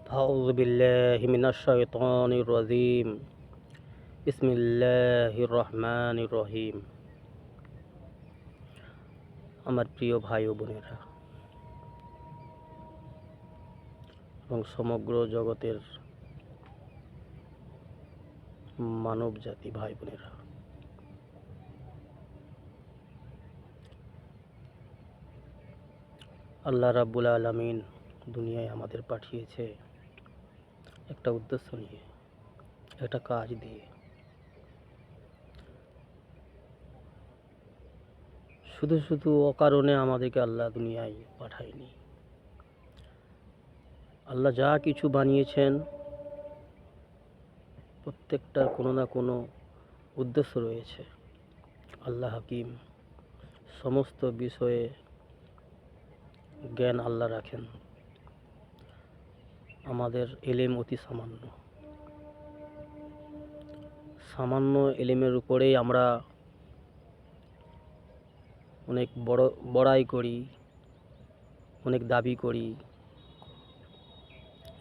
أعوذ بالله من الشيطان الرجيم بسم الله الرحمن الرحيم। আমার প্রিয় ভাই ও বোনেরা এবং সমগ্র জগতের মানব জাতি ভাই বোনেরা, আল্লাহ রাব্বুল আলামিন দুনিয়ায় আমাদের পাঠিয়েছে একটা উদ্দেশ্য নিয়ে, একটা কাজ দিয়ে। শুধু শুধু অকারণে আমাদেরকে আল্লাহ দুনিয়ায় পাঠায়নি। আল্লাহ যা কিছু বানিয়েছেন প্রত্যেকটার কোনো না কোনো উদ্দেশ্য রয়েছে। আল্লাহ হাকিম, সমস্ত বিষয়ে জ্ঞান আল্লাহ রাখেন। আমাদের এলেম অতি সামান্য এলেমের উপরেই আমরা অনেক বড়াই করি, অনেক দাবি করি।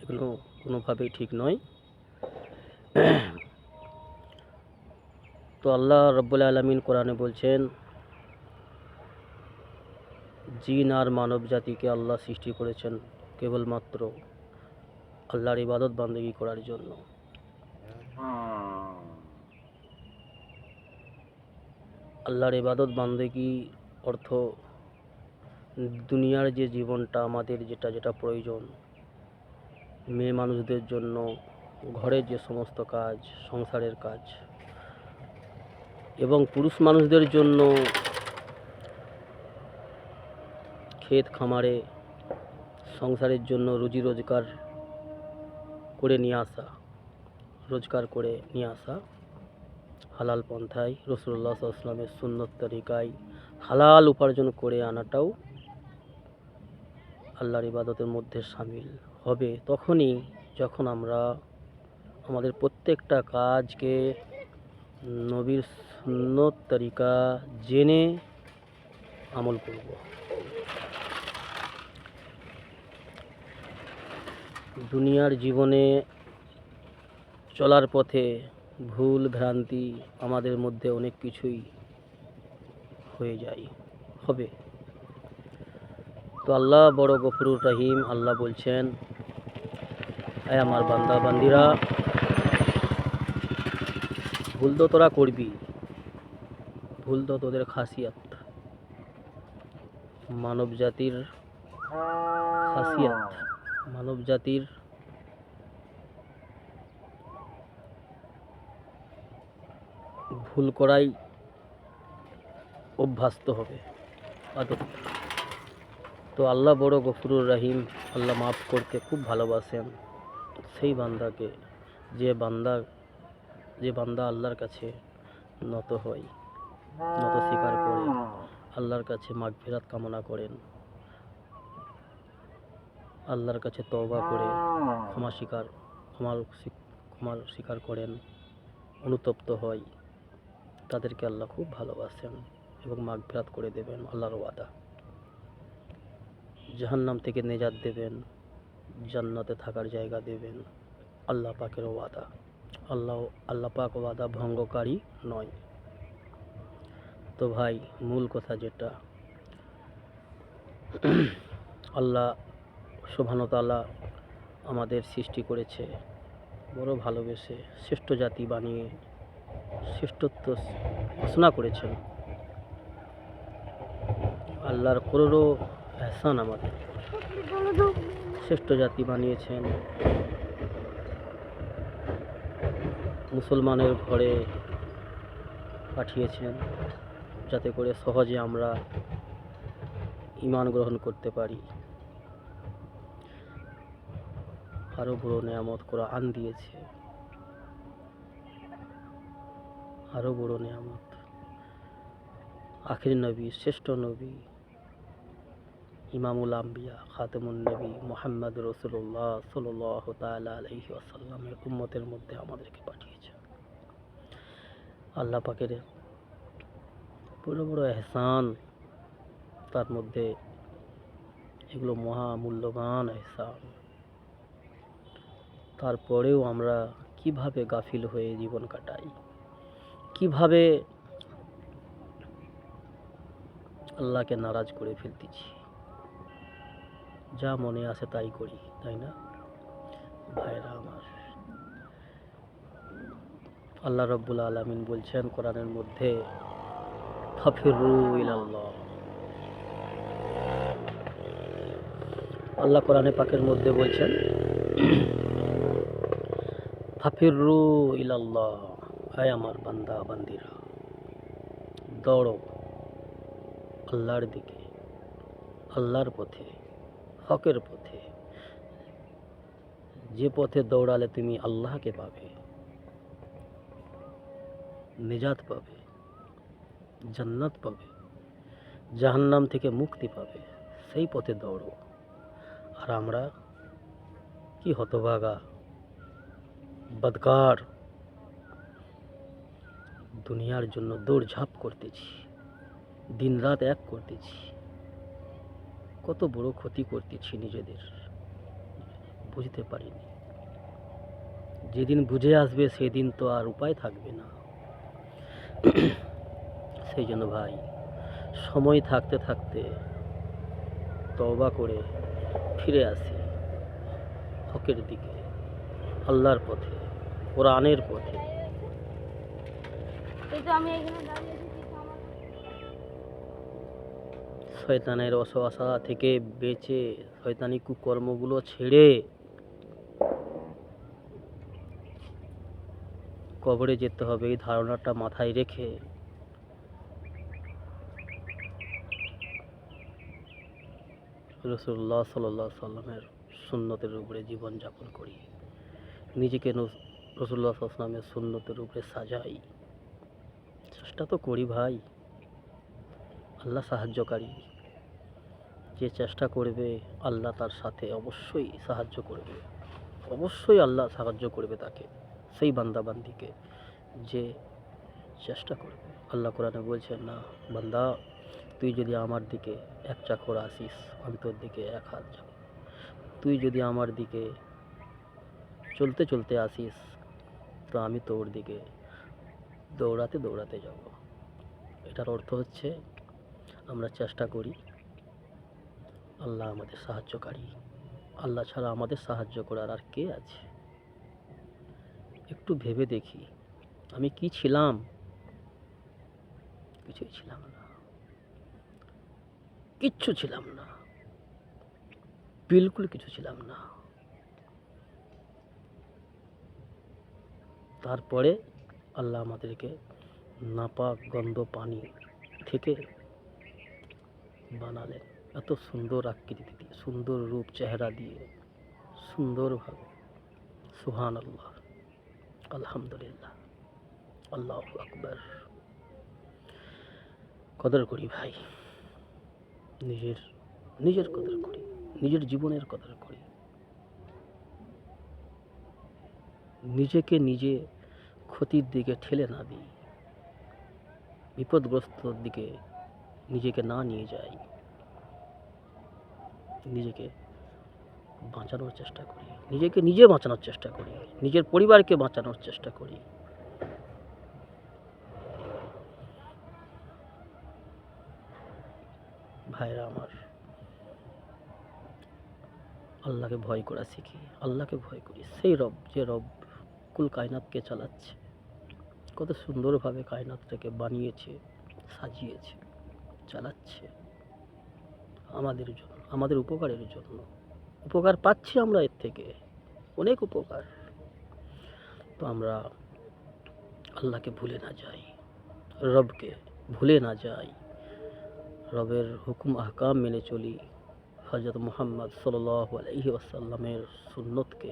এগুলো কোনোভাবেই ঠিক নয়। তো আল্লাহ রাব্বুল আলামিন কোরআনে বলছেন, জিন আর মানব জাতিকে আল্লাহ সৃষ্টি করেছেন কেবলমাত্র আল্লাহর ইবাদত বান্দেগী করার জন্য। আল্লাহর ইবাদত বান্দেগী অর্থ দুনিয়ার যে জীবনটা আমাদের যেটা প্রয়োজন, মেয়ে মানুষদের জন্য ঘরের যে সমস্ত কাজ, সংসারের কাজ, এবং পুরুষ মানুষদের জন্য ক্ষেত খামারে সংসারের জন্য রুজি রোজগার করে নিয়ে আসা হালাল পন্থায় রাসূলুল্লাহ সাল্লাল্লাহু আলাইহি ওয়াসাল্লামের সুন্নত তরিকায় হালাল উপার্জন করে আনাটাও আল্লাহর ইবাদতের মধ্যে শামিল হবে তখনই যখন আমরা আমাদের প্রত্যেকটা কাজকে নবীর সুন্নত তরিকা জেনে আমল করব। দুনিয়ার জীবনে চলার পথে ভুল ভ্রান্তি আমাদের মধ্যে অনেক কিছুই হবে। তো আল্লাহ বড় গফুরুর রহিম। আল্লাহ বলছেন, আয় আমার বান্দা বান্দিরা, ভুল তো তোরা করবি, ভুল তো তোদের খাসিয়াত, মানব জাতির খাসিয়াত, মানব জাতির ভুল করাই অভ্যস্ত হবে আদত। তো আল্লাহ বড় গফুরুর রহিম, আল্লাহ মাফ করতে খুব ভালোবাসেন সেই বান্দাকে, যে বান্দা আল্লাহর কাছে নত হয়, নত স্বীকার করে, আল্লাহর কাছে মাগফিরাত কামনা করেন, আল্লাহর কাছে তওবা করে ক্ষমার স্বীকার করেন, অনুতপ্ত হয়, তাদেরকে আল্লাহ খুব ভালোবাসেন এবং মাগফিরাত করে দেবেন। আল্লাহর ওয়াদা, জাহান্নাম থেকে নেজাত দেবেন, জান্নাতে থাকার জায়গা দেবেন। আল্লাহ পাকের ওয়াদা। আল্লাহ পাক ওয়াদা ভঙ্গকারী নয়। তো ভাই, মূল কথা যেটা, আল্লাহ সুবহানাহু ওয়া তাআলা আমাদের সৃষ্টি করেছে বড় ভালোবেসে, শ্রেষ্ঠ জাতি বানিয়ে শ্রেষ্ঠত্ব ঘোষণা করেছেন। আল্লাহর করোড়ো এহসান, আমাদের শ্রেষ্ঠ জাতি বানিয়েছেন, মুসলমানের ঘরে পাঠিয়েছেন যাতে করে সহজে আমরা ঈমান গ্রহণ করতে পারি। আরও বড় নেয়ামত কোরআন দিয়েছে, আরও বড় নেয়ামত আখির নবী, শ্রেষ্ঠ নবী, ইমামুল আম্বিয়া, খাতেমুন নবী মুহাম্মদ রাসূলুল্লাহ সাল্লাল্লাহু তাআলা আলাইহি ওয়াসাল্লামের উম্মতের মধ্যে আমাদেরকে পাঠিয়েছে। আল্লাহ পাকের বড় বড় এহসান, তার মধ্যে এগুলো মহা মূল্যবান এহসান। তারপরেও আমরা কিভাবে গাফিল হয়ে জীবন কাটাই, কিভাবে আল্লাহকে নারাজ করে ফেলতেছি। যা মনে আসে তাই করি, তাই না ভাইরা আমার? আল্লাহ রব্বুল আলামিন বলছেন কোরআনের মধ্যে, ফাফিরু ইলাল্লাহ। আল্লাহ কোরআনে পাকের মধ্যে বলছেন, ফাফিরু ইলাল্লাহ, হায় আমার বান্দা বান্দিরা, দৌড়ো আল্লাহর দিকে, আল্লাহর পথে, হকের পথে। যে পথে দৌড়ালে তুমি আল্লাহকে পাবে, নিজাত পাবে, জান্নাত পাবে, জাহান্নাম থেকে মুক্তি পাবে, সেই পথে দৌড়ো। আর আমরা কি হতভাগা, বদকার, দুনিয়ার জন্য দৌড়ঝাঁপ করতেছি, দিন রাত এক করতেছি, কত বড় ক্ষতি করতেছি নিজেদের, বুঝতে পারিনি। যেদিন বুঝে আসবে সেদিন তো আর উপায় থাকবে না। সেই জন্য ভাই, সময় থাকতে থাকতে তওবা করে ফিরে আসি হকের দিকে, আল্লাহর পথে, কোরআনের পথে। শয়তানের অসহসা থেকে বেঁচে, শয়তানি কুকর্মগুলো ছেড়ে কবরে যেতে হবে, এই ধারণাটা মাথায় রেখে রাসূলুল্লাহ সাল্লাল্লাহু আলাইহি সাল্লামের সুন্নতের উপরে জীবনযাপন করি, নিজেকে রাসূলুল্লাহ সাল্লাল্লাহু আলাইহি সাল্লামের সুন্নতের উপরে সাজাই। চেষ্টা তো করি ভাই, আল্লাহ সাহায্যকারী। যে চেষ্টা করবে আল্লাহ তার সাথে অবশ্যই সাহায্য করবে, অবশ্যই আল্লাহ সাহায্য করবে তাকে, সেই বান্দাবান্দিকে যে চেষ্টা করবে। আল্লাহ কোরআনে বলছেন না, বান্দা তুই যদি আমার দিকে এক চাকর আসিস, আমি তোর দিকে এক হাত যাব। তুই যদি আমার দিকে চলতে চলতে আসিস, তো আমি তোর দিকে দৌড়াতে দৌড়াতে যাব। এটার অর্থ হচ্ছে আমরা চেষ্টা করি, আল্লাহ আমাদের সাহায্যকারী। আল্লাহ ছাড়া আমাদের সাহায্য করার আর কে আছে? একটু ভেবে দেখি, আমি কি ছিলাম? কিছুই ছিলাম না, কিচ্ছু ছিলাম না, বিলকুল কিছু ছিলাম না। তারপরে আল্লাহ আমাদেরকে নাপাক গন্ধ পানি থেকে বানালেন, এত সুন্দর আকৃতি দিয়ে, সুন্দর রূপ চেহারা দিয়ে, সুন্দরভাবে। সুবহানাল্লাহ, আলহামদুলিল্লাহ, আল্লাহু আকবার। কদর করি ভাই, নিজের কদর করি, নিজের জীবনের কদর করি। নিজেকে নিজে ক্ষতির দিকে ঠেলে না দিই, বিপদগ্রস্তর দিকে নিজেকে না নিয়ে যাই, নিজেকে বাঁচানোর চেষ্টা করি, নিজেকে নিজে বাঁচানোর চেষ্টা করি, নিজের পরিবারকে বাঁচানোর চেষ্টা করি। ভাইরা আমার, আল্লাহকে ভয় করা শিখি, আল্লাহকে ভয় করি। সেই রব, যে রব কুল কায়নাতকে চালাচ্ছে, কত সুন্দরভাবে কায়নাতটাকে বানিয়েছে, সাজিয়েছে, চালাচ্ছে আমাদের জন্য, আমাদের উপকারের জন্য। উপকার পাচ্ছি আমরা এর থেকে, অনেক উপকার। তো আমরা আল্লাহকে ভুলে না যাই, রবকে ভুলে না যাই, রবের হুকুম আহকাম মেনে চলি, হযরত মুহাম্মদ সাল্লাল্লাহু আলাইহি ওয়াসাল্লামের সুন্নতকে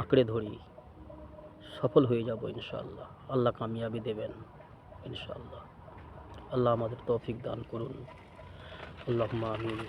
আঁকড়ে ধরি, সফল হয়ে যাব ইনশাআল্লাহ। আল্লাহ কামিয়াবি দেবেন ইনশাআল্লাহ। আল্লাহ আমাদের তৌফিক দান করুন। আল্লাহুম্মা আমিন।